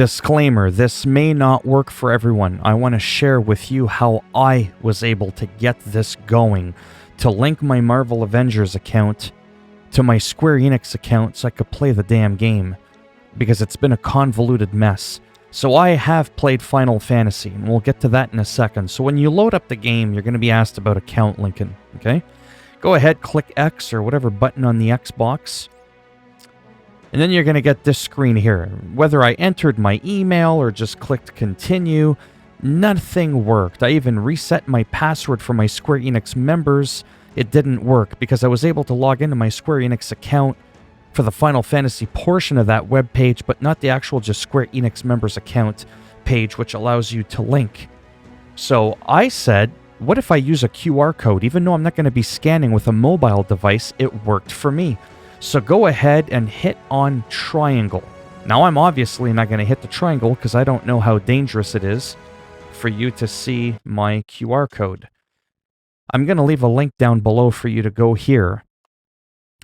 Disclaimer, this may not work for everyone. I want to share with you how I was able to get this going, to link my Marvel Avengers account to my Square Enix account so I could play the damn game, because it's been a convoluted mess. So I have played Final Fantasy, and we'll get to that in a second. So when you load up the game, you're going to be asked about account linking, okay? Go ahead, click X or whatever button on the Xbox. And then you're going to get this screen here. Whether I entered my email or just clicked continue, nothing worked. I even reset my password for my Square Enix members. It didn't work because I was able to log into my Square Enix account for the Final Fantasy portion of that web page, but not the actual just Square Enix members account page, which allows you to link. So I said, what if I use a QR code? Even though I'm not going to be scanning with a mobile device, it worked for me. So go ahead and hit on triangle. Now I'm obviously not going to hit the triangle because I don't know how dangerous it is for you to see my QR code. I'm going to leave a link down below for you to go here.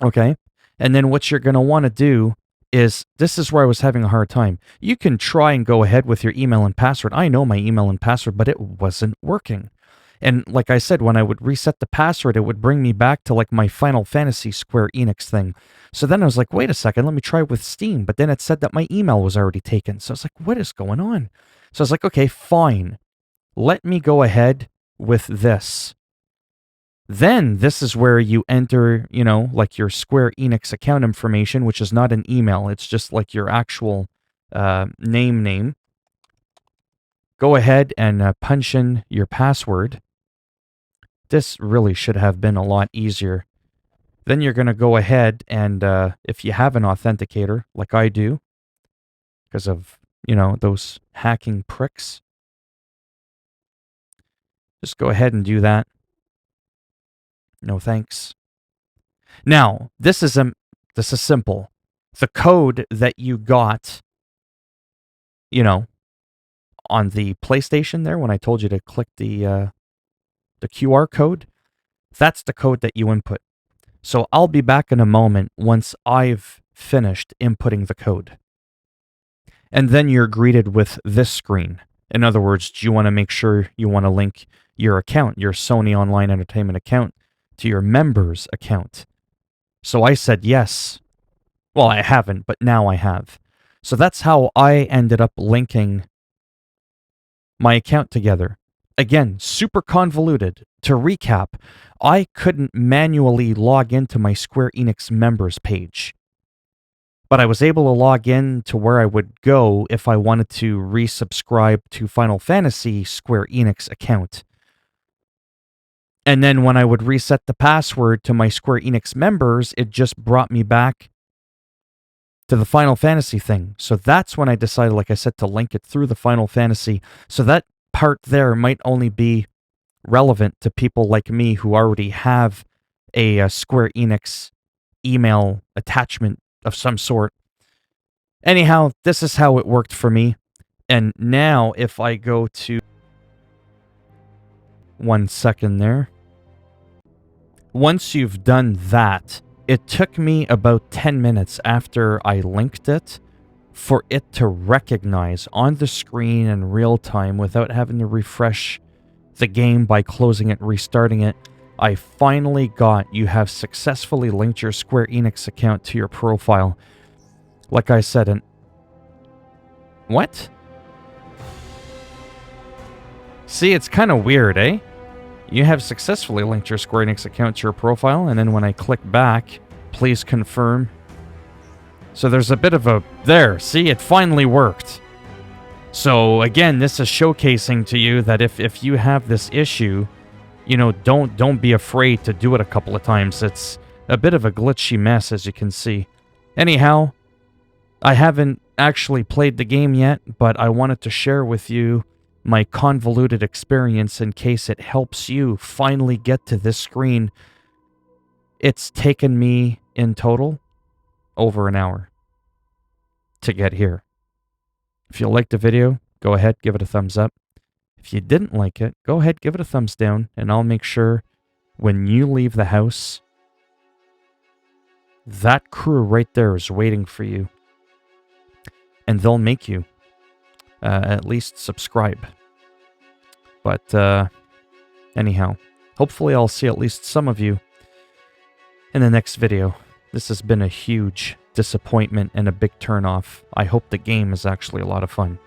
Okay? And then what you're going to want to do is, this is where I was having a hard time. You can try and go ahead with your email and password. I know my email and password, but it wasn't working. And like I said, when I would reset the password, it would bring me back to like my Final Fantasy Square Enix thing. So then I was like, wait a second, let me try with Steam. But then it said that my email was already taken. So I was like, what is going on? So I was like, okay, fine. Let me go ahead with this. Then this is where you enter, you know, like your Square Enix account information, which is not an email. It's just like your actual name. Go ahead and punch in your password. This really should have been a lot easier. Then you're going to go ahead and, if you have an authenticator, like I do, because of, you know, those hacking pricks, just go ahead and do that. No thanks. Now, this is simple. The code that you got, you know, on the PlayStation there, when I told you to click the QR code, that's the code that you input. So I'll be back in a moment once I've finished inputting the code. And then you're greeted with this screen. In other words, do you want to make sure you want to link your account, your Sony Online Entertainment account, to your members account? So I said yes. Well, I haven't, but now I have. So that's how I ended up linking my account together. Again, super convoluted. To recap, I couldn't manually log into my Square Enix members page, but I was able to log in to where I would go if I wanted to resubscribe to Final Fantasy Square Enix account. And then when I would reset the password to my Square Enix members, it just brought me back to the Final Fantasy thing. So that's when I decided, like I said, to link it through the Final Fantasy. So that part there might only be relevant to people like me who already have a Square Enix email attachment of some sort. Anyhow, this is how it worked for me. And now if I go to... 1 second there. Once you've done that, it took me about 10 minutes after I linked it for it to recognize on the screen in real time without having to refresh the game by closing it, restarting it. I finally got, you have successfully linked your Square Enix account to your profile. Like I said, and... What? See, it's kind of weird, eh? You have successfully linked your Square Enix account to your profile, and then when I click back, please confirm. So there's a bit of a... There, see, it finally worked. So again, this is showcasing to you that if you have this issue, you know, don't be afraid to do it a couple of times. It's a bit of a glitchy mess, as you can see. Anyhow, I haven't actually played the game yet, but I wanted to share with you my convoluted experience in case it helps you finally get to this screen. It's taken me, in total, over an hour to get here. If you liked the video, go ahead, give it a thumbs up. If you didn't like it, go ahead, give it a thumbs down, and I'll make sure when you leave the house, that crew right there is waiting for you. And they'll make you at least subscribe. But anyhow, hopefully I'll see at least some of you in the next video. This has been a huge disappointment and a big turnoff. I hope the game is actually a lot of fun.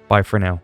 Bye for now.